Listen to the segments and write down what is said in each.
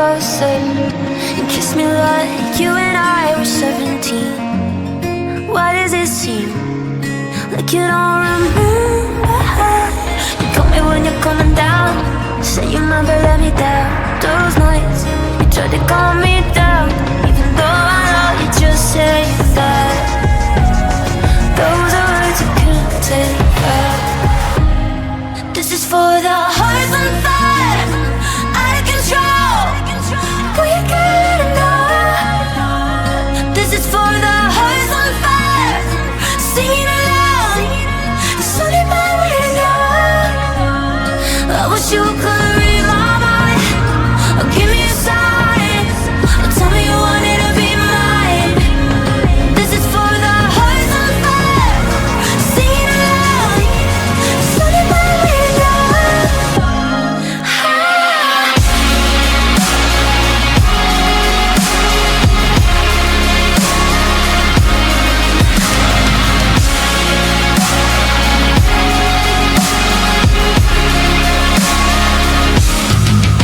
closer and kiss me like you and I were 17. Why does it seem like you don't remember? You call me when you're coming down, say you'll never let me down. Those nights you tried to calm me down, even though I know you just say that. Those are words you can't take back. This is for the hearts on fire, out of control. Boy, you gotta know. This is for the hearts on fire, singing aloud. It's only my way to know. I wish you could read my mind, or give me a sign, or tell me you wanted to be mine. This is for the hearts on fire, singing aloud. It's only my way to know.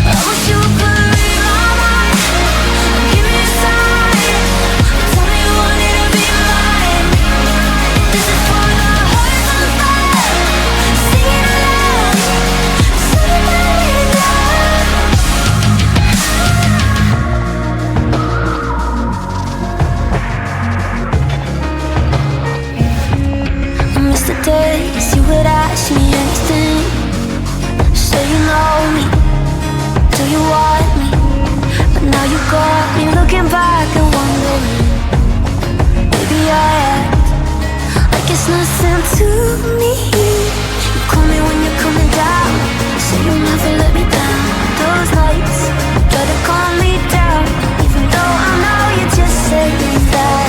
I wish you could read my mind, give me a sign, tell me you wanted to be mine. This is for the hearts on fire, singing aloud. It's only my way to know. I miss the days you would ask me anything, say you know me, do you want me? But now you got me looking back and wondering, maybe I act like it's nothing to me. You call me when you're coming down, say you'll never let me down. Those nights try to calm me down, even though I know you just say that.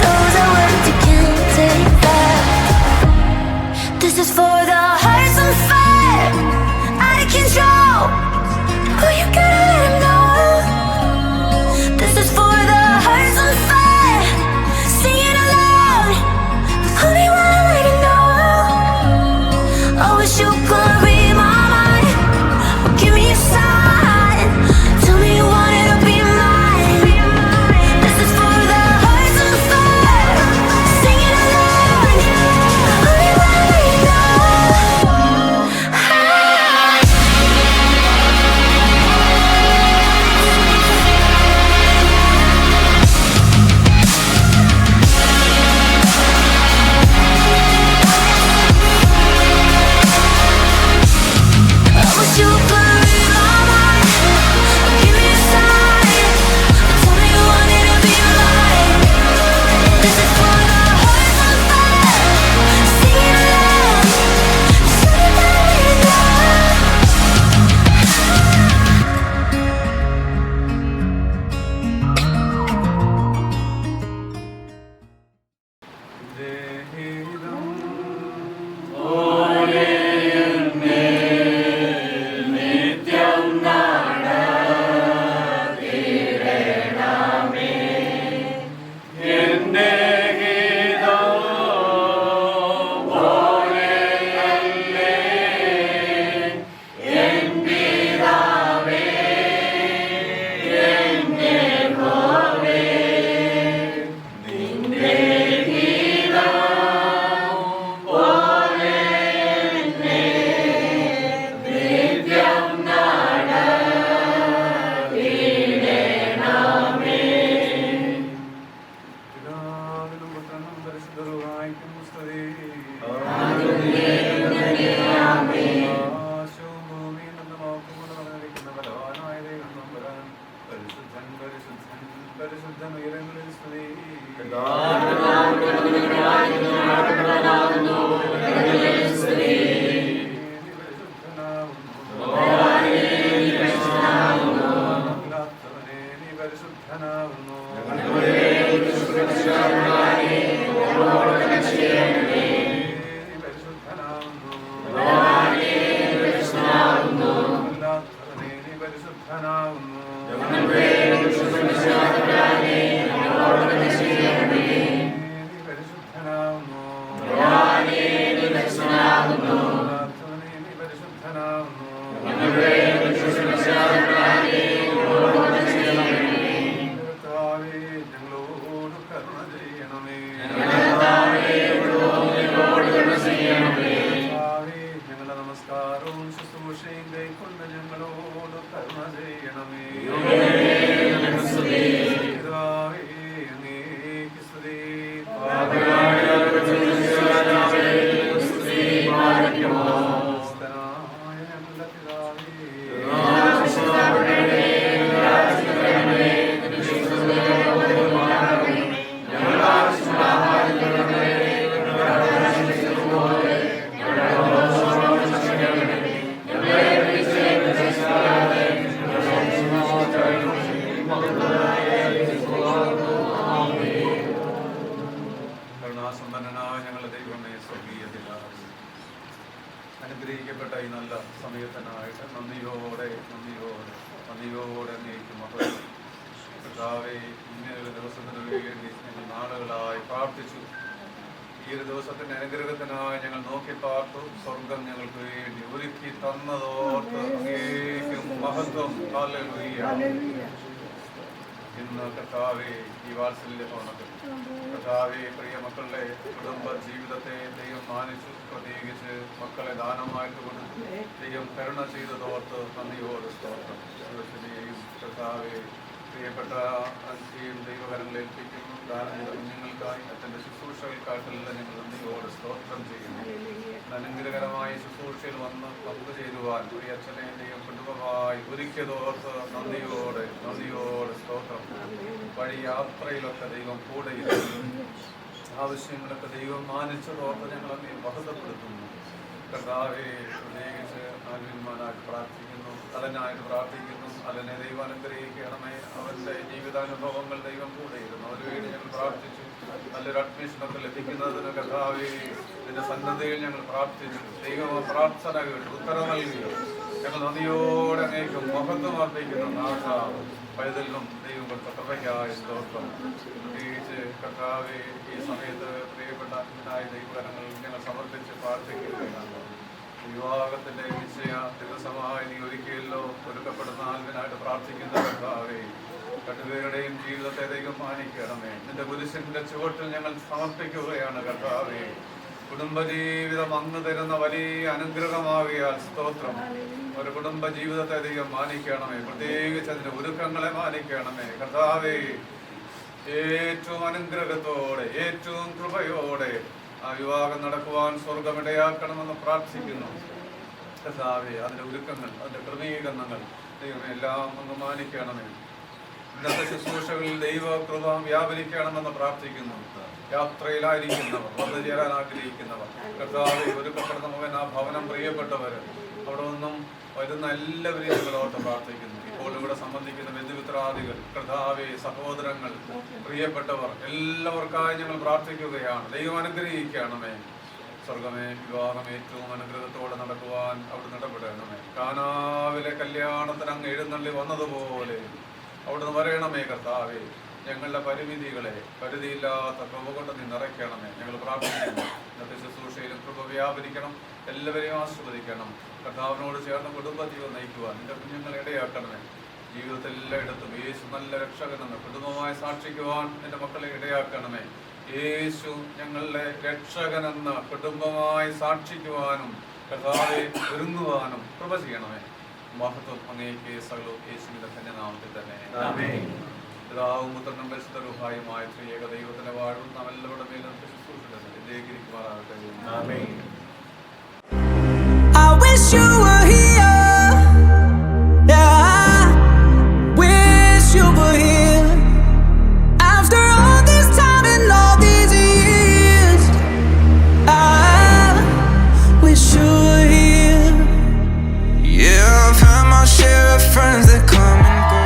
Those are words you can't take back. This is for the hearts on fire, out of control. Oh, you gotta let him know. This is for the hearts on fire, singing aloud. Only one way to know. I wish you could read my mind, or give me a sign, tell me you wanted to be mine. This is for the hearts on fire, singing aloud. Only one way to know. I wish you could read my mind, or give me a sign, or tell me you wanted to be mine. This is for the hearts on fire, singing aloud. It's only my way to know. പരിശുദ്ധനാകുന്നു കരുണാസമ്പന്നനായ ഞങ്ങളുടെ ദൈവമേ, സ്വർഗീയ പിതാവേ, അനുഗ്രഹിക്കപ്പെട്ട ഈ നല്ല സമയത്തിനായിട്ട് നന്ദിയോടെ അങ്ങേക്ക് മഹത്വം. കർത്താവേ, ഇങ്ങനെ ഒരു ദിവസത്തിന് വേണ്ടി ഞങ്ങൾ നാളുകളായി പ്രാർത്ഥിച്ചു. ഈ ഒരു ദിവസത്തിന്റെ അനുഗ്രഹത്തിനായി ഞങ്ങൾ നോക്കി പാർത്തു. സ്വർഗം ഞങ്ങൾക്ക് വേണ്ടി ഒരുക്കി തന്നതോർത്ത് അങ്ങേക്കും മഹത്വം. ഹല്ലേലൂയ. ഇന്ന് കർത്താവേ, ഈ വാത്സല്യ ഭവനത്തിൽ കർത്താവേ, പ്രിയ മക്കളുടെ കുടുംബ ജീവിതത്തെ ദൈവം മാനിച്ചു. പ്രത്യേകിച്ച് മക്കളെ ദാനമായിട്ട് കൊടുത്തു. ദൈവം കരുണ ചെയ്തതോർത്ത് നന്ദിയോട് സ്തോത്രം. കർത്താവേ, പ്രിയപ്പെട്ട അഞ്ചിയും ദൈവകരങ്ങളിൽ ഏൽപ്പിക്കുന്നു. കുഞ്ഞുങ്ങൾക്കായി അച്ഛൻ്റെ ശുശ്രൂഷകൾക്കായിട്ടെല്ലാം ഞങ്ങൾ നന്ദിയോട് സ്തോത്രം ചെയ്യുന്നു. അനുഗ്രഹകരമായ ശുശ്രൂഷയിൽ വന്ന് പങ്കുചേരുവാൻ പ്രിയ അച്ഛനെ ദൈവം കുടുംബമായി ഒരുക്കിയതോർത്ത് നന്ദിയോട് സ്തോത്രം. വഴി യാത്രയിലൊക്കെ ദൈവം കൂടെ ആവശ്യങ്ങളൊക്കെ ദൈവം മാനിച്ചതോർത്ത് ഞങ്ങൾ അങ്ങേ മഹത്വപ്പെടുത്തുന്നു. കർത്താവേ, പ്രത്യേകിച്ച് ആത്മീയമാനായിട്ട് പ്രാർത്ഥിക്കുന്നു, അലനായിട്ട് പ്രാർത്ഥിക്കുന്നു. അലനെ ദൈവം അനുഗ്രഹിക്കണമേ. അവൻ്റെ ജീവിതാനുഭവങ്ങൾ ദൈവം കൂടെ ഇരുന്നു. അതിനുവേണ്ടി ഞങ്ങൾ പ്രാർത്ഥിച്ചു. നല്ലൊരു അഡ്മിഷനൊക്കെ ലഭിക്കുന്നതിന് കർത്താവേ, ഇതിൻ്റെ സന്നദ്ധയിൽ ഞങ്ങൾ പ്രാർത്ഥിച്ചു. ദൈവം പ്രാർത്ഥന കേട്ടു, ഉത്തരം നൽകുകയോ ഞങ്ങൾ നന്ദിയോടെ അങ്ങേക്കും മഹത്വം അർപ്പിക്കുന്നു. നാഥ, പൈതലിനും ദൈവം കൊടുത്ത കൃപയ്ക്കായി സ്തോത്രം. പ്രത്യേകിച്ച് കർത്താവേ, ഈ സമയത്ത് പ്രിയപ്പെട്ട അച്ഛനായ ദൈവകരങ്ങൾ ഞങ്ങൾ സമർപ്പിച്ച് പ്രാർത്ഥിക്കുകയാണ്. വിവാഹത്തിന്റെ നിശ്ചയ ദിവസമായി നീ ഒരിക്കലോ ഒരുക്കപ്പെടുന്ന ആൽവിനായിട്ട് പ്രാർത്ഥിക്കുന്ന കർത്താവേ, രണ്ടുപേരുടെയും ജീവിതത്തെ ദൈവം മാനിക്കണമേ. നിന്റെ കുരിശിന്റെ ചുവട്ടിൽ ഞങ്ങൾ സമർപ്പിക്കുകയാണ് കർത്താവേ. കുടുംബജീവിതം അങ്ങ് തരുന്ന വലിയ അനുഗ്രഹമാകിയാൽ സ്തോത്രം. ഒരു കുടുംബ ജീവിതത്തെ ദൈവം മാനിക്കണമേ. പ്രത്യേകിച്ച് അതിന്റെ ഒരുക്കങ്ങളെ മാനിക്കണമേ കർത്താവേ. ഏറ്റവും അനുഗ്രഹത്തോടെ, ഏറ്റവും കൃപയോടെ ആ വിവാഹം നടക്കുവാൻ സ്വർഗമിടയാക്കണമെന്ന് പ്രാർത്ഥിക്കുന്നു കർത്താവേ. അതിന്റെ ഒരുക്കങ്ങൾ, അതിന്റെ ക്രമീകരണങ്ങൾ ദൈവം എല്ലാം ഒന്ന് മാനിക്കണമേ. ഇന്നത്തെ ശുശ്രൂഷകളിൽ ദൈവകൃപ വ്യാപരിക്കണമെന്ന് പ്രാർത്ഥിക്കുന്നു. യാത്രയിലായിരിക്കുന്നവർ, വന്നു ചേരാൻ ആഗ്രഹിക്കുന്നവർ കർത്താവേ, ഒരുക്കപ്പെടുന്ന മകൻ ആ ഭവനം പ്രിയപ്പെട്ടവർ അവിടെ നിന്നും വരുന്ന എല്ലാവരെയും ഞങ്ങളോട്ട് പ്രാർത്ഥിക്കുന്നു. ഇപ്പോൾ ഇവിടെ സംബന്ധിക്കുന്ന ബന്ധുമിത്രാദികൾ കർത്താവേ, സഹോദരങ്ങൾ, പ്രിയപ്പെട്ടവർ എല്ലാവർക്കായി ഞങ്ങൾ പ്രാർത്ഥിക്കുകയാണ്. ദൈവം അനുഗ്രഹിക്കണമേ. സ്വർഗമേ, വിവാഹം ഏറ്റവും അനുഗ്രഹത്തോടെ നടക്കുവാൻ അവിടെ ഇടപെടണമേ. കാനാവിലെ കല്യാണത്തിന് അങ്ങ് എഴുന്നള്ളി വന്നതുപോലെ അവിടുന്ന് വരയണമേ കർത്താവേ. ഞങ്ങളുടെ പരിമിതികളെ പരിധിയില്ലാത്ത കൃപ കൊണ്ട് നീ നിറയ്ക്കണമേ. ഞങ്ങൾ പ്രാർത്ഥിക്കുന്നു. ഇന്നത്തെ ശുശ്രൂഷയിലും കൃപ വ്യാപരിക്കണം. എല്ലാവരെയും ആസ്വദിക്കണം. കർത്താവിനോട് ചേർന്ന് കുടുംബജീവൻ നയിക്കുവാൻ നിന്റെ കുഞ്ഞുങ്ങളെ ഇടയാക്കണമേ. ജീവിതത്തിൽ എല്ലായിടത്തും യേശു നല്ല രക്ഷകനെന്ന് കുടുംബമായി സാക്ഷിക്കുവാൻ നിന്റെ മക്കളെ ഇടയാക്കണമേ. യേശു ഞങ്ങളുടെ രക്ഷകനെന്ന് കുടുംബമായി സാക്ഷിക്കുവാനും കർത്താവെ ഒരുങ്ങുവാനും കൃപ ചെയ്യണമേ. മഹത്വം അങ്ങേക്ക് സകലവും യേശുവിന്റെ ധന്യനാമത്തിൽ തന്നെ. പിതാവും പുത്രനും പരിശുദ്ധ റൂഹായുമായ ത്രിയേക ദൈവത്തിന്റെ വാഴും നാം എല്ലാവരുടെ മേലും ശുശ്രൂഷിക്കുമാറാകട്ടെ. ആമേൻ. I wish you were here. Yeah, I wish you were here. After all this time and all these years, I wish you were here. Yeah, I've had my share of friends that come and go.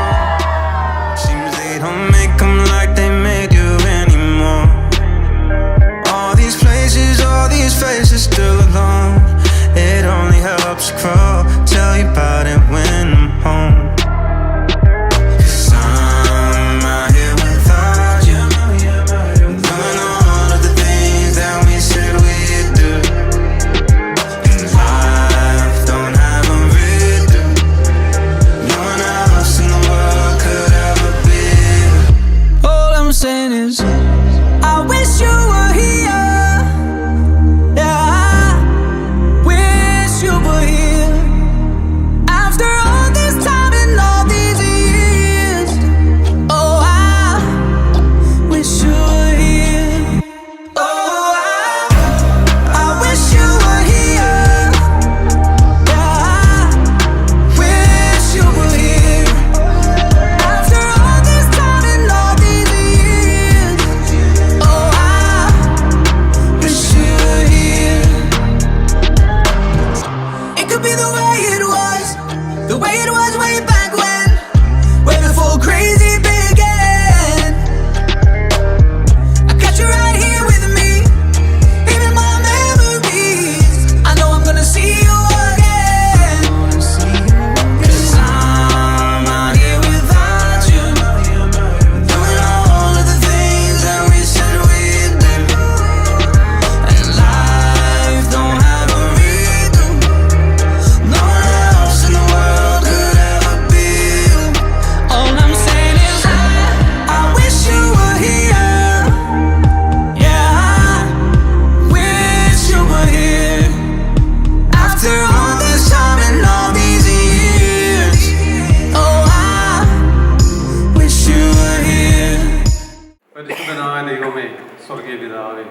Seems they don't make them like they made you anymore. All these places, all these faces still alone. It only helps cry. സ്വർഗീയ പിതാവേ,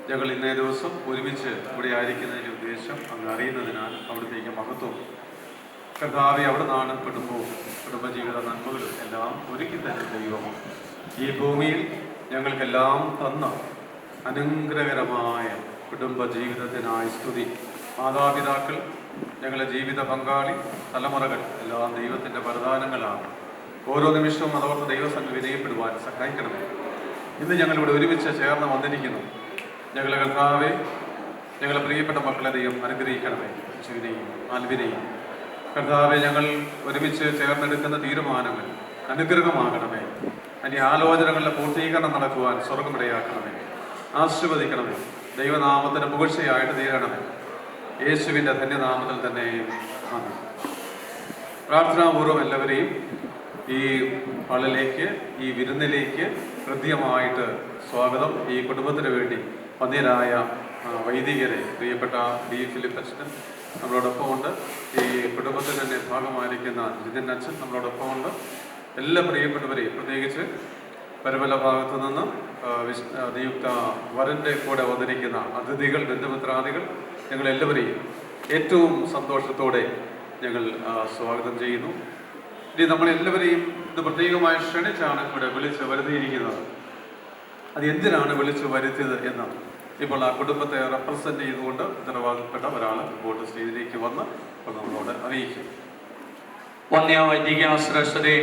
ഞങ്ങൾ ഇന്നേ ദിവസം ഒരുമിച്ച് ഇവിടെ ആയിരിക്കുന്നതിൻ്റെ ഉദ്ദേശം അങ്ങ് അറിയുന്നതിനാൽ അവിടത്തേക്ക് മഹത്വം. കർത്താവെ, അവിടെ നിന്നാണ് കുടുംബജീവിത നന്മകളും എല്ലാം ഒരുക്കി തന്നെ ദൈവം ഈ ഭൂമിയിൽ ഞങ്ങൾക്കെല്ലാം തന്ന അനുഗ്രഹകരമായ കുടുംബജീവിതത്തിനായി സ്തുതി. മാതാപിതാക്കൾ, ഞങ്ങളുടെ ജീവിത പങ്കാളി, തലമുറകൾ എല്ലാം ദൈവത്തിൻ്റെ വരദാനങ്ങളാണ്. ഓരോ നിമിഷവും അതോർത്ത് ദൈവസന്നിധി വിനയപ്പെടുവാൻ സഹായിക്കണമേ. ഇന്ന് ഞങ്ങളിവിടെ ഒരുമിച്ച് ചേർന്ന് വന്നിരിക്കുന്നു. ഞങ്ങളെ കർത്താവെ, ഞങ്ങളെ പ്രിയപ്പെട്ട മക്കളെ ദൈവം അനുഗ്രഹിക്കണമേ. ശിവനെയും ആൽവിനെയും കർത്താവെ, ഞങ്ങൾ ഒരുമിച്ച് ചേർന്നെടുക്കുന്ന തീരുമാനങ്ങൾ അനുഗ്രഹമാകണമേ. അതിൻ്റെ ആലോചനകളുടെ പൂർത്തീകരണം നടക്കുവാൻ സ്വർഗമിടയാക്കണമേ. ആശീർവദിക്കണമേ. ദൈവനാമത്തിന് പുകഴ്ചയായിട്ട് തീരണമേ. യേശുവിൻ്റെ ധന്യനാമത്തിൽ തന്നെ ആണ്. പ്രാർത്ഥനാപൂർവ്വം എല്ലാവരെയും ഈ ഹാളിലേക്ക്, ഈ വിരുന്നിലേക്ക് ഹൃദ്യമായിട്ട് സ്വാഗതം. ഈ കുടുംബത്തിന് വേണ്ടി വന്ധ്യരായ വൈദികരെ, പ്രിയപ്പെട്ട ഡി ഫിലിപ്പ് അച്ഛൻ നമ്മളോടൊപ്പം ഉണ്ട്. ഈ കുടുംബത്തിൽ തന്നെ ഭാഗമായിരിക്കുന്ന ജിതിൻ അച്ഛൻ നമ്മളോടൊപ്പം ഉണ്ട്. എല്ലാ പ്രിയപ്പെട്ടവരെയും, പ്രത്യേകിച്ച് പരമല ഭാഗത്തു നിന്ന് നിയുക്ത വരൻ്റെ കൂടെ വന്നിരിക്കുന്ന അതിഥികൾ, ബന്ധുമിത്രാദികൾ, ഞങ്ങളെല്ലാവരെയും ഏറ്റവും സന്തോഷത്തോടെ ഞങ്ങൾ സ്വാഗതം ചെയ്യുന്നു. ഇനി നമ്മളെല്ലാവരെയും ഇത് പ്രത്യേകമായി ക്ഷണിച്ചാണ് ഇവിടെ വിളിച്ച് വരുത്തിയിരിക്കുന്നത്. അത് എന്തിനാണ് വിളിച്ച് വരുത്തിയത് എന്ന് ഇപ്പോൾ ആ കുടുംബത്തെ റെപ്രസെൻ്റ് ചെയ്തുകൊണ്ട് ഉത്തരവാദപ്പെട്ട ഒരാൾ ബോർഡ് സ്റ്റേജിലേക്ക് വന്ന് ഇപ്പോൾ നമ്മളോട് അറിയിക്കും. വന്യ വൈദിക ശ്രേഷ്ഠരെ,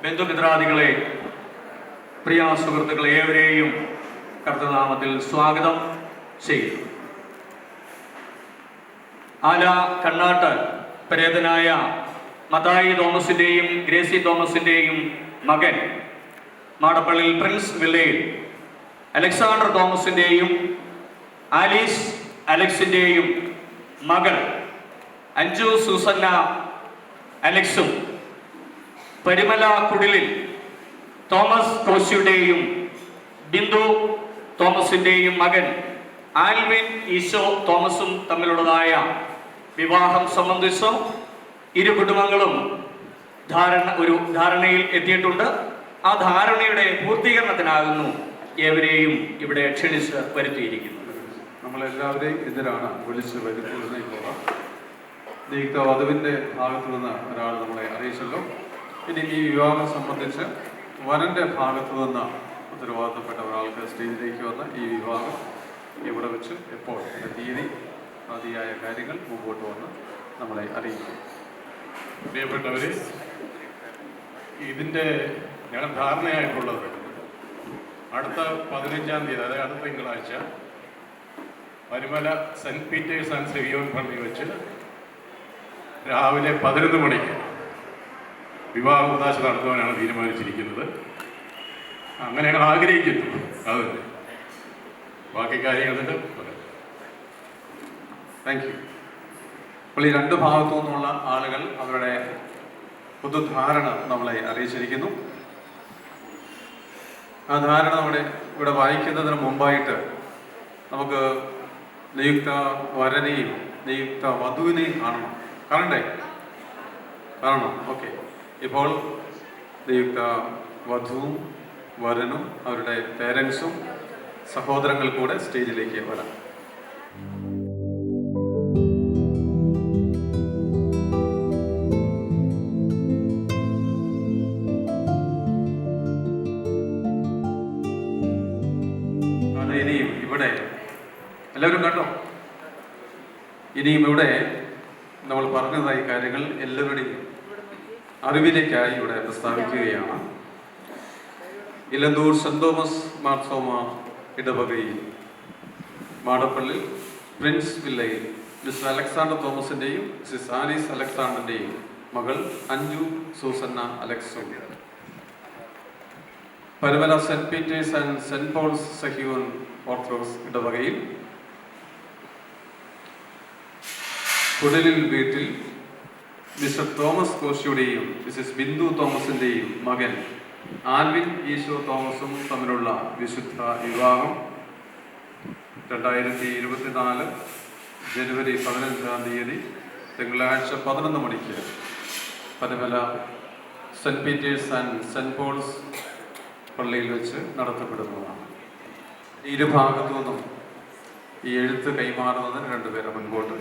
ബന്ധുമിത്രാദികളെ, പ്രിയ സുഹൃത്തുക്കളെ, ഏവരെയും കർത്തൃനാമത്തിൽ സ്വാഗതം ചെയ്യുന്നു. ആല കണ്ണാട്ട് പരേതനായ മത്തായി തോമസിൻ്റെയും ഗ്രേസി തോമസിൻ്റെയും മകൻ, മാടപ്പള്ളിൽ പ്രിൻസ് വില്ലയിൽ അലക്സാണ്ടർ തോമസിൻ്റെയും ആലീസ് അലക്സിൻ്റെയും മകൾ അഞ്ജു സൂസന്ന അലക്സും, പരിമല കുടിലിൽ തോമസ് കോശിയുടെയും ബിന്ദു തോമസിൻ്റെയും മകൻ ആൽവിൻ ഈശോ തോമസും തമ്മിലുള്ളതായ വിവാഹം സംബന്ധിച്ച് ഇരു കുടുംബങ്ങളും ഒരു ധാരണയിൽ എത്തിയിട്ടുണ്ട്. ആ ധാരണയുടെ പൂർത്തീകരണത്തിനാകുന്നു ഏവരെയും ഇവിടെ ക്ഷണിച്ച് വരുത്തിയിരിക്കുന്നത്. നമ്മളെല്ലാവരെയും ഇതിനാണ് വിളിച്ച് വരുത്തിയിരുന്ന നിയുക്ത വധുവിൻ്റെ ഭാഗത്തു നിന്ന് ഒരാൾ നമ്മളെ അറിയിച്ചല്ലോ. ഇനി ഈ വിവാഹം സംബന്ധിച്ച് വരൻ്റെ ഭാഗത്തു നിന്ന് ഉത്തരവാദിത്തപ്പെട്ട ഒരാൾക്ക് സ്റ്റേജിലേക്ക് വന്ന് ഈ വിവാഹം ഇവിടെ വെച്ച് എപ്പോൾ തീയതി ആദിയായ കാര്യങ്ങൾ മുമ്പോട്ട് വന്ന് നമ്മളെ അറിയിക്കും. പ്രിയപ്പെട്ടവർ, ഇതിൻ്റെ ഞങ്ങൾ ധാരണയായിട്ടുള്ളത് അടുത്ത 15-ാം തീയതി, അതായത് അടുത്ത തിങ്കളാഴ്ച പരിമല സെൻറ്റ് പീറ്റേഴ്സ് ആൻഡ് സെവിയോൻ പള്ളി വെച്ച് രാവിലെ 11 മണിക്ക് വിവാഹ കൂതാശ നടത്തുവാനാണ് തീരുമാനിച്ചിരിക്കുന്നത്. അങ്ങനെ ഞങ്ങൾ ആഗ്രഹിക്കുന്നു. അത് ബാക്കി കാര്യങ്ങളുണ്ട്. Thank you. അപ്പോൾ ഈ രണ്ട് ഭാഗത്തു നിന്നുള്ള ആളുകൾ അവരുടെ പൊതുധാരണ നമ്മളെ അറിയിച്ചിരിക്കുന്നു. ആ ധാരണ ഇവിടെ വായിക്കുന്നതിന് മുമ്പായിട്ട് നമുക്ക് നിയുക്ത വരനെയും നിയുക്ത വധുവിനെയും കാണണ്ടേ? ഓക്കെ. ഇപ്പോൾ നിയുക്ത വധുവും വരനും അവരുടെ പേരൻസും സഹോദരങ്ങൾ കൂടെ സ്റ്റേജിലേക്ക് വരാം. ഇനിയും ഇവിടെ എല്ലാവരും കണ്ടോ? ഇനിയും ഇവിടെ നമ്മൾ പറഞ്ഞതായി കാര്യങ്ങൾ എല്ലാവരുടെയും അറിവിലേക്കായി ഇവിടെ പ്രസ്താവിക്കുകയാണ്. ഇലന്തൂർ സെന്റ് തോമസ് മാർത്തോമ ഇടവകയിൽ മാടപ്പള്ളി പ്രിൻസ് വില്ലയിൽ മിസ്റ്റർ അലക്സാണ്ടർ തോമസിൻ്റെയും മിസ്സിസ് ആലീസ് അലക്സാണ്ടറിൻ്റെയും മകൾ അഞ്ജു സൂസന്ന അലക്സും, Parumala saint Peter's and saint Paul's Sehion orthodox ഇടവകയിൽ കുടലിൽ വീട്ടിൽ മിസ്റ്റർ തോമസ് കോശിയുടെയും മിസ്സിസ് ബിന്ദു തോമസിൻ്റെയും മകൻ ആൽവിൻ ഈശോ തോമസും തമ്മിലുള്ള വിശുദ്ധ വിവാഹം 2024 ജനുവരി 15-ാം തീയതി തിങ്കളാഴ്ച 11 മണിക്ക് Parumala saint Peter's and saint Paul's പള്ളിയിൽ വെച്ച് നടത്തപ്പെടുന്നതാണ്. ഇരുഭാഗത്തു നിന്നും ഈ എഴുത്ത് കൈമാറുന്നതിന് രണ്ടുപേരെ മുൻപോട്ട്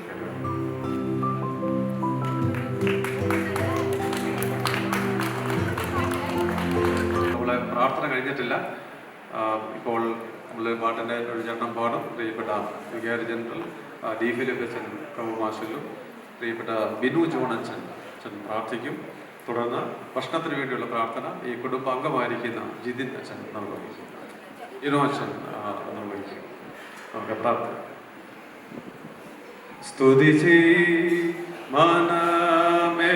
നമ്മളെ പ്രാർത്ഥന കഴിഞ്ഞിട്ടില്ല. ഇപ്പോൾ നമ്മൾ പാട്ടിൻ്റെ ഒരു ചരണം പാടും. പ്രിയപ്പെട്ട വികാരി ജനറൽ ഡി ഫിലിപ്പ് അച്ഛൻ കവുമാശലും പ്രിയപ്പെട്ട ബിനു ജോൺ അച്ഛൻ പ്രാർത്ഥിക്കും. തുടർന്ന് ഭക്ഷണത്തിന് വേണ്ടിയുള്ള പ്രാർത്ഥന ഈ കുടുംബാംഗമായിരിക്കുന്ന ജിതിൻ അച്ഛൻ നിർവഹിക്കും. ജിനോ അച്ഛൻ നിർവഹിക്കും. നമുക്ക് പ്രാർത്ഥന. സ്തുതിച്ച് മനമേ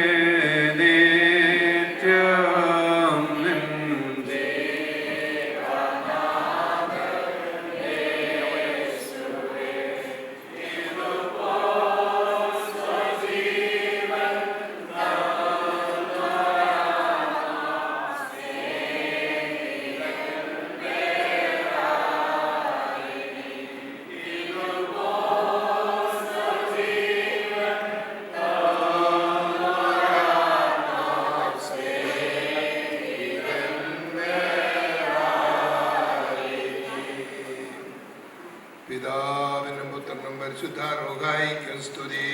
പിതാവിനും പുത്രനും പരിശുദ്ധാരൂഹായിക്കും സ്തുതി.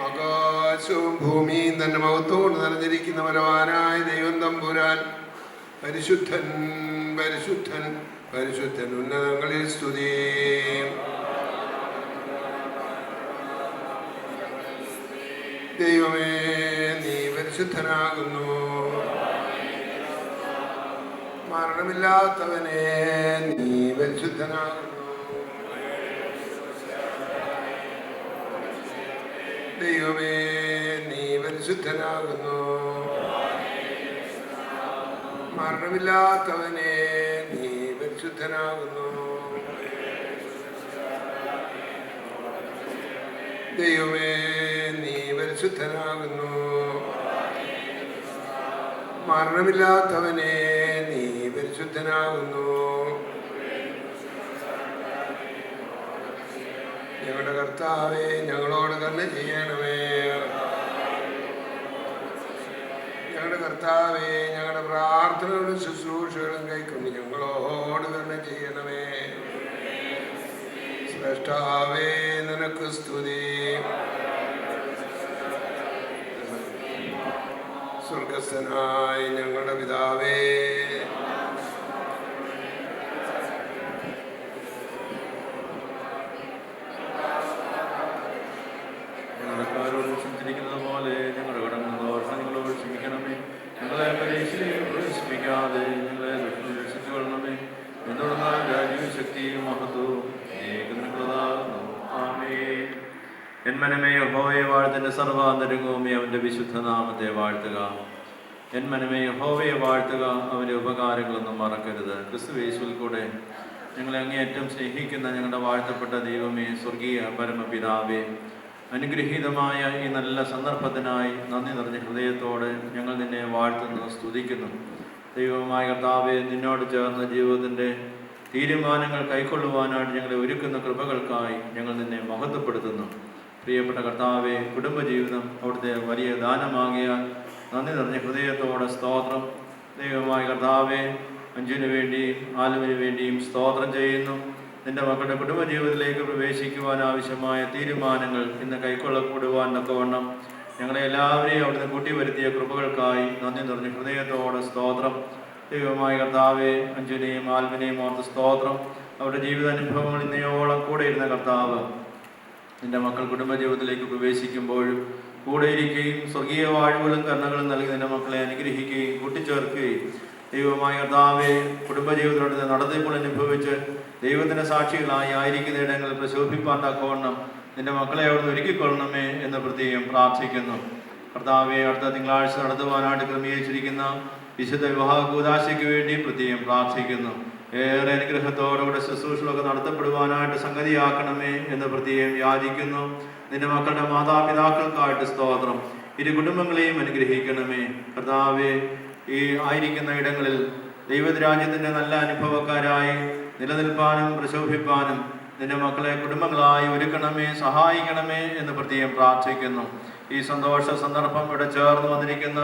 ആകാശവും ഭൂമിയും തന്റെ മഹത്വത്തോട് നിറഞ്ഞിരിക്കുന്ന ബലവാനായ ദൈവം തമ്പുരാൻ പരിശുദ്ധൻ പരിശുദ്ധൻ പരിശുദ്ധൻ ഉന്നതങ്ങളിൽ സ്തുതി. ദൈവമേ നീ പരിശുദ്ധനാകുന്നു. മരണമില്ലാത്തവനെ നീ പരിശുദ്ധനാകുന്നു. ദൈവമേ നീ പരിശുദ്ധനാകുന്നു. മരണമില്ലാത്തവനെ നീ പരിശുദ്ധനാകുന്നു. ദൈവമേ നീ പരിശുദ്ധനാകുന്നു. മരണമില്ലാത്തവനെ നീ പരിശുദ്ധനാകുന്നു. ഞങ്ങളുടെ കർത്താവേ ഞങ്ങളോട് കരുണ ചെയ്യണമേ. ഞങ്ങളുടെ കർത്താവേ ഞങ്ങളുടെ പ്രാർത്ഥനകളും ശുശ്രൂഷകളും കൈക്കൊണ്ട് ഞങ്ങളോട് കരുണ ചെയ്യണമേ. ശ്രേഷ്ഠാവേ നിനക്ക് സ്തുതി. സ്വർഗസ്ഥനായ ഞങ്ങളുടെ പിതാവേ ഞങ്ങളെക്കാരോട് ക്ഷമിച്ചിരിക്കുന്നത് പോലെ ഞങ്ങളുടെ കടങ്ങളോട് ഞങ്ങളോട് ക്ഷമിക്കണമേ. ഞങ്ങളെ പരീക്ഷയിൽ പ്രവേശിപ്പിക്കാതെ ഞങ്ങളെ രക്ഷിച്ചു കൊള്ളണമേ. എന്തുകൊണ്ടാൽ രാജ്യവും ശക്തിയും മഹത്വവും ഏകനിർഭൃതാകുന്നു. ആമേൻ. എൻ മനമേ യഹോവയെ വാഴ്ത്തന്റെ സർവാന്തരംഗവുമേ അവന്റെ വിശുദ്ധ നാമത്തെ വാഴ്ത്തുക. എൻ മനമേ യഹോവയെ വാഴ്ത്തുക, അവന്റെ ഉപകാരങ്ങളൊന്നും മറക്കരുത്. ക്രിസ്തുയേശുവിൽ കൂടെ ഞങ്ങളെ അങ്ങേയറ്റം സ്നേഹിക്കുന്ന ഞങ്ങളുടെ വാഴ്ത്തപ്പെട്ട ദൈവമേ, സ്വർഗീയ പരമപിതാവേ, അനുഗ്രഹീതമായ ഈ നല്ല സന്ദർഭത്തിനായി നന്ദി നിറഞ്ഞ ഹൃദയത്തോടെ ഞങ്ങൾ നിന്നെ വാഴ്ത്തുന്നു, സ്തുതിക്കുന്നു. ദൈവമായ കർത്താവേ, നിന്നോട് ചേർന്ന ജീവിതത്തിൻ്റെ തീരുമാനങ്ങൾ കൈക്കൊള്ളുവാനായിട്ട് ഞങ്ങളെ ഒരുക്കുന്ന കൃപകൾക്കായി ഞങ്ങൾ നിന്നെ മഹത്വപ്പെടുത്തുന്നു. പ്രിയപ്പെട്ട കർത്താവെ, കുടുംബജീവിതം അവിടുത്തെ വലിയ ദാനമാകിയാൽ നന്ദി നിറഞ്ഞ ഹൃദയത്തോടെ സ്തോത്രം. ദൈവമായ കർത്താവെ, അഞ്ജുവിന് വേണ്ടിയും ആലുവിന് വേണ്ടിയും സ്തോത്രം ചെയ്യുന്നു. നിന്റെ മക്കളുടെ കുടുംബജീവിതത്തിലേക്ക് പ്രവേശിക്കുവാൻ ആവശ്യമായ തീരുമാനങ്ങൾ ഇന്ന് കൈക്കൊള്ളപ്പെടുവാൻ തക്കവണ്ണം ഞങ്ങളെ എല്ലാവരെയും അവിടുന്ന് കൂട്ടി വരുത്തിയ കൃപകൾക്കായി നന്ദി നിറഞ്ഞ ഹൃദയത്തോടെ സ്തോത്രം. ദൈവമായ കർത്താവെ, അഞ്ജുവിനെയും ആൽവിനെയും ഓർത്ത് സ്തോത്രം. അവരുടെ ജീവിതാനുഭവങ്ങൾ ഇന്നയോളം കൂടെ ഇരുന്ന കർത്താവ്, നിന്റെ മക്കൾ കുടുംബജീവിതത്തിലേക്ക് പ്രവേശിക്കുമ്പോഴും കൂടെ ഇരിക്കുകയും സ്വർഗീയ വാഴ്വുകളും കരുണകളും നൽകി നിന്റെ മക്കളെ അനുഗ്രഹിക്കുകയും കൂട്ടിച്ചേർക്കുകയും ദൈവമായ കർത്താവെ, കുടുംബജീവിതത്തിലൂടെ നടത്തിപ്പോൾ അനുഭവിച്ച് ദൈവത്തിൻ്റെ സാക്ഷികളായി ആയിരിക്കുന്ന ഇടങ്ങളിൽ പ്രശോഭിപ്പാൻ തക്കവണ്ണം നിന്റെ മക്കളെ അവിടുന്ന് ഒരുക്കിക്കൊള്ളണമേ എന്ന് പ്രത്യേകം പ്രാർത്ഥിക്കുന്നു. കർത്താവെ, അടുത്ത തിങ്കളാഴ്ച നടത്തുവാനായിട്ട് ക്രമീകരിച്ചിരിക്കുന്ന വിശുദ്ധ വിവാഹ കൂദാശയ്ക്ക് വേണ്ടി പ്രത്യേകം പ്രാർത്ഥിക്കുന്നു. ഏറെ അനുഗ്രഹത്തോടുകൂടെ ശുശ്രൂഷകളൊക്കെ നടത്തപ്പെടുവാനായിട്ട് സംഗതിയാക്കണമേ എന്ന് പ്രത്യേകം യാചിക്കുന്നു. നിന്റെ മക്കളുടെ മാതാപിതാക്കൾക്കായിട്ട് സ്തോത്രം. ഇരു കുടുംബങ്ങളെയും അനുഗ്രഹിക്കണമേ. കർത്താവെ, ഈ ആയിരിക്കുന്ന ഇടങ്ങളിൽ ദൈവരാജ്യത്തിൻ്റെ നല്ല അനുഭവക്കാരായി നിലനിൽപ്പാനും പ്രശോഭിപ്പാനും നിന്റെ മക്കളെ കുടുംബങ്ങളായി ഒരുക്കണമേ, സഹായിക്കണമേ എന്ന് പ്രത്യേകം പ്രാർത്ഥിക്കുന്നു. ഈ സന്തോഷ സന്ദർഭം ഇവിടെ ചേർന്ന് വന്നിരിക്കുന്ന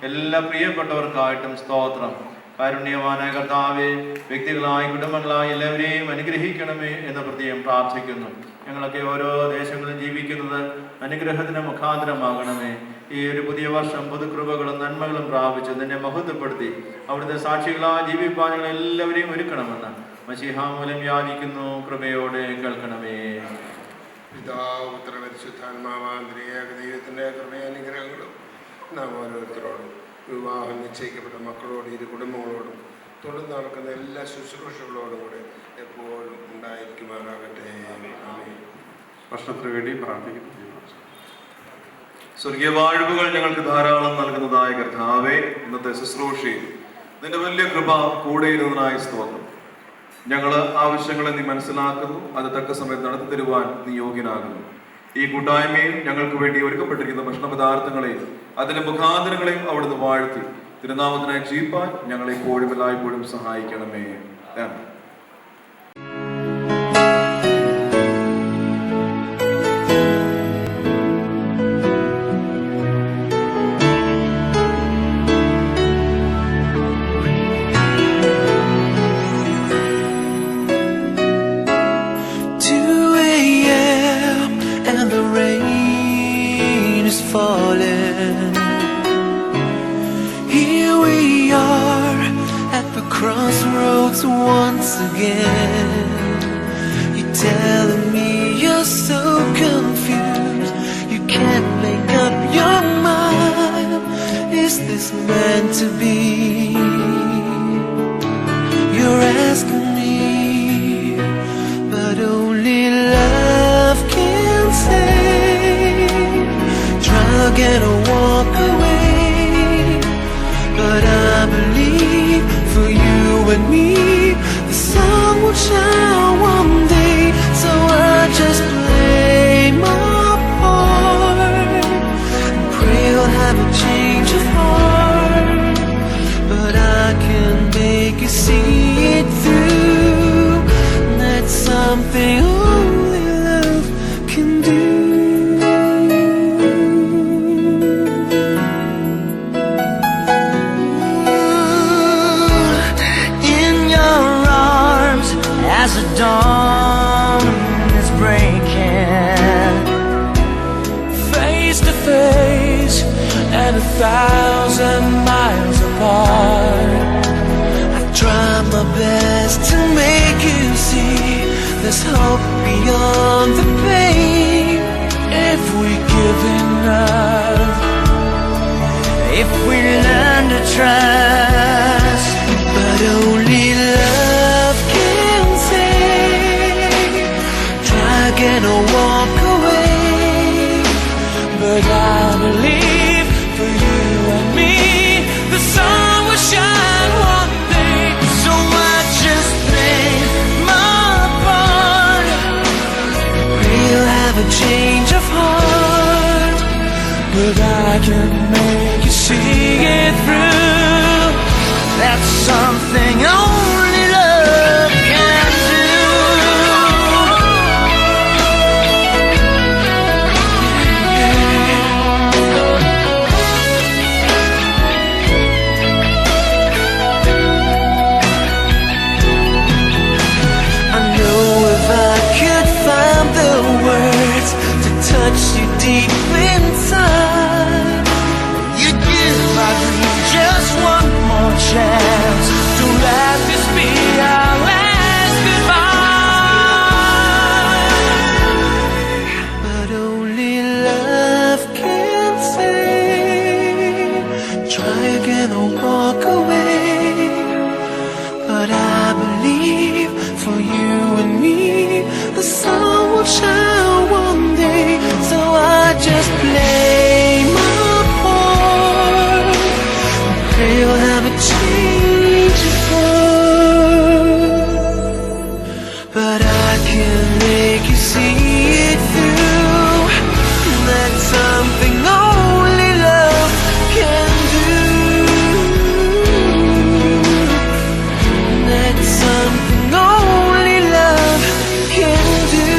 എല്ലാ പ്രിയപ്പെട്ടവർക്കായിട്ടും സ്തോത്രം. കാരുണ്യവാനായ കർത്താവേ, വ്യക്തികളായി കുടുംബങ്ങളായി എല്ലാവരെയും അനുഗ്രഹിക്കണമേ എന്ന് പ്രത്യേകം പ്രാർത്ഥിക്കുന്നു. ഞങ്ങളൊക്കെ ഓരോ ദേശങ്ങളിലും ജീവിക്കുന്നത് അനുഗ്രഹത്തിന് മുഖാന്തരമാകണമേ. ഈ ഒരു പുതിയ വർഷം പുതുകൃപകളും നന്മകളും പ്രാപിച്ച് നിന്നെ മഹത്വപ്പെടുത്തി അവിടുത്തെ സാക്ഷികളായി ജീവിപ്പാൻ ഞങ്ങൾ എല്ലാവരെയും ഒരുക്കണമെന്ന് മശീഹ മൂലം യാചിക്കുന്നു. കൃപയോടെ കേൾക്കണമേ. പിതാവ് പുത്ര പരിശുദ്ധാത്മാവാന്തരിക ദൈവത്തിൻ്റെ കൃപയാനുഗ്രഹങ്ങളും നാം ഓരോരുത്തരോടും വിവാഹം നിശ്ചയിക്കപ്പെട്ട മക്കളോടും ഇരു കുടുംബങ്ങളോടും തുടർന്ന് നടക്കുന്ന എല്ലാ ശുശ്രൂഷകളോടും കൂടെ എപ്പോഴും ഉണ്ടായിരിക്കുമാറാകട്ടെ. ആമേൻ. ഭക്ഷണത്തിന് വേണ്ടി പ്രാർത്ഥിക്കുന്നു. സ്വർഗീയ വാഴ്വുകൾ ഞങ്ങൾക്ക് ധാരാളം നൽകുന്നതായ കർത്താവേ, ഇന്നത്തെ ശുശ്രൂഷയിൽ നിന്റെ വലിയ കൃപ കൂടെ ഇരുന്നതിനായി സ്തോത്രം. ഞങ്ങൾ ആവശ്യങ്ങളെ നീ മനസ്സിലാക്കുന്നു, അത് തക്ക സമയത്ത് നടത്തി തരുവാൻ നീ യോഗ്യനാകുന്നു. ഈ കൂട്ടായ്മയിൽ ഞങ്ങൾക്ക് വേണ്ടി ഒരുക്കപ്പെട്ടിരിക്കുന്ന ഭക്ഷണ പദാർത്ഥങ്ങളെയും അതിന്റെ മുഖാന്തരങ്ങളെയും അവിടുന്ന് വാഴ്ത്തി തിരുനാമത്തിനായി ജീവിപ്പാൻ ഞങ്ങളെ എപ്പോഴും എല്ലായ്പ്പോഴും സഹായിക്കണമേ. ആമേൻ. Here we are at the crossroads once again. You're telling me you're so confused, you can't make up your mind. Is this meant to be? You're asking me, but only love can save. Try again or walk away, but I believe for you and me the sun will shine one day. So I just play my part and pray you'll have a change of heart. But I can make you see it through. That's something only love can do. As the dawn is breaking, face to face and 1,000 miles apart, I try my best to make you see there's hope beyond the pain. If we give enough, if we learn to trust, but only love can save. Try again or walk away, but I believe for you and me the sun will shine one day. So I just play my part, pray you'll have a change of heart. But I can make you see it through. That's something only love can do. I know if I could find the words to touch you deep inside, you'd give my dream just one more chance. Don't let this be our last goodbye. But only love can save. Try again or walk away, but I believe for you and me the sun will shine one day. So I just play my part, pray you'll have a change of heart. But I can make you see it through. That's something only love can do. That's something only love can do.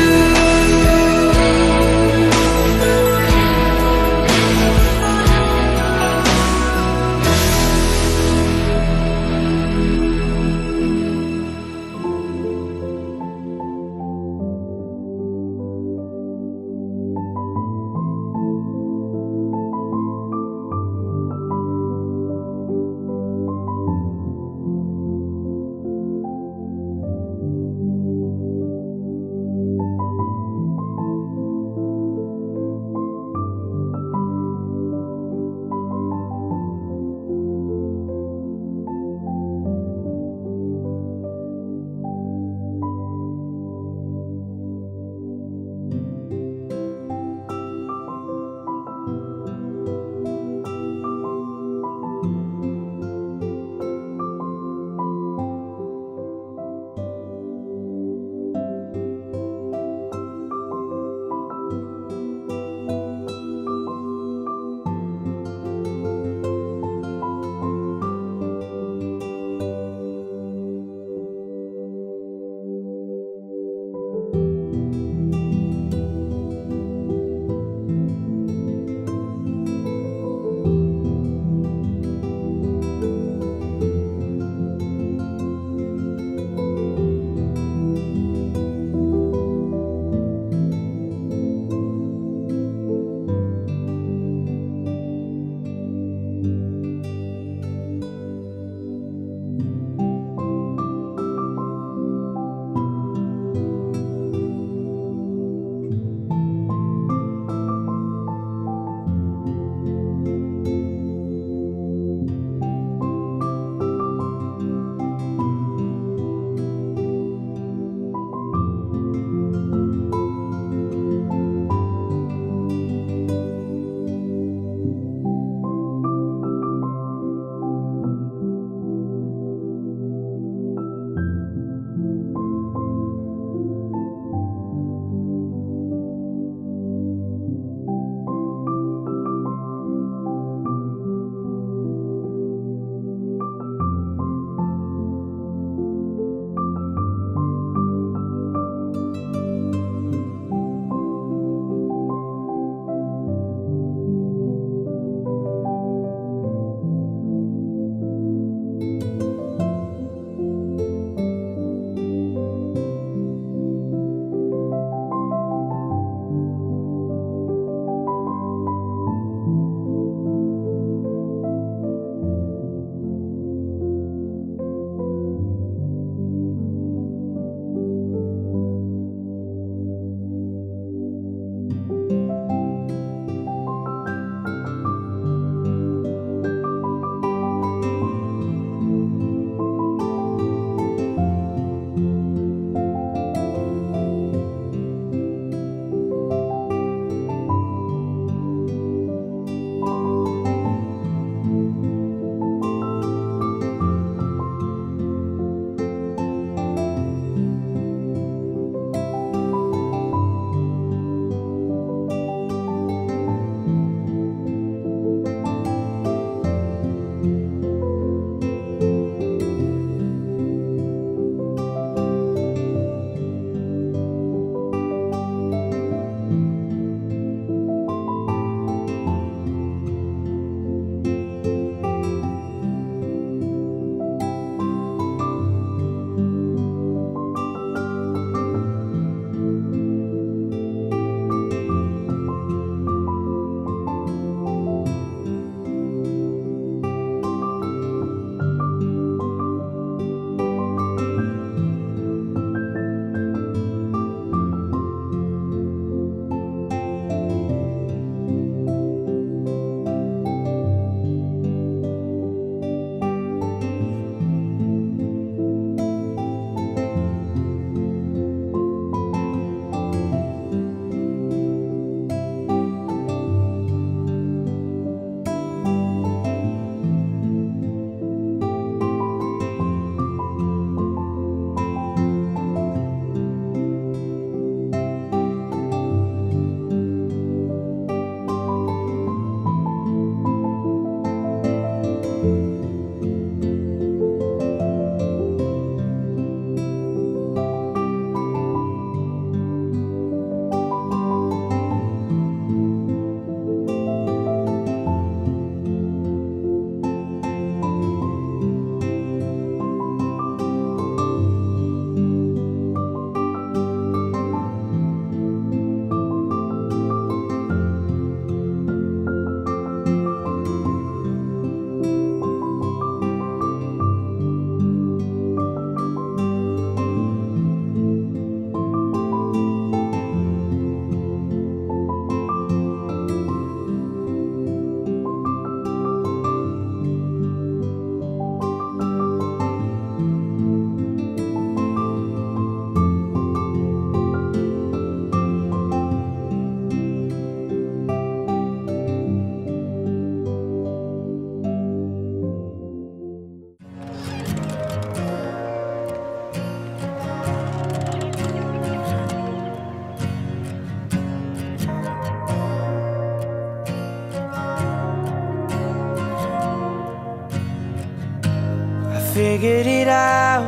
figured it out.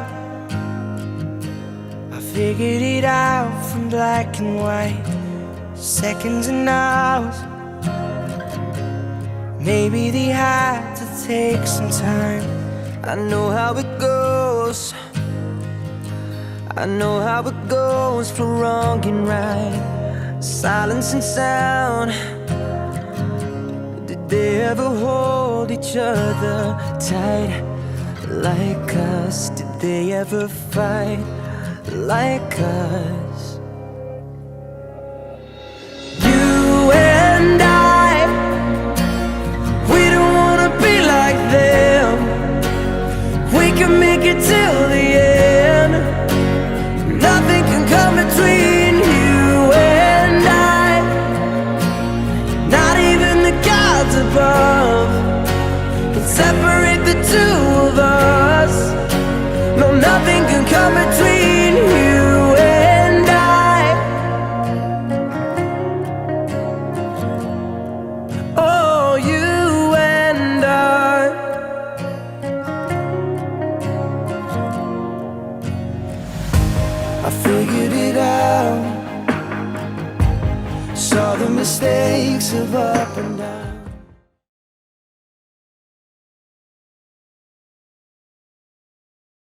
I figured it out from black and white, seconds and hours. Maybe they had to take some time. I know how it goes. I know how it goes for wrong and right, silence and sound. Did they ever hold each other tight like us? Did they ever fight like us? You and I, we don't wanna be like them. We can make it till the end. Nothing can come between you and I, not even the gods above can separate the two of us. No, nothing can come between you and I. Oh, you and I. I figured it out, saw the mistakes of up and down.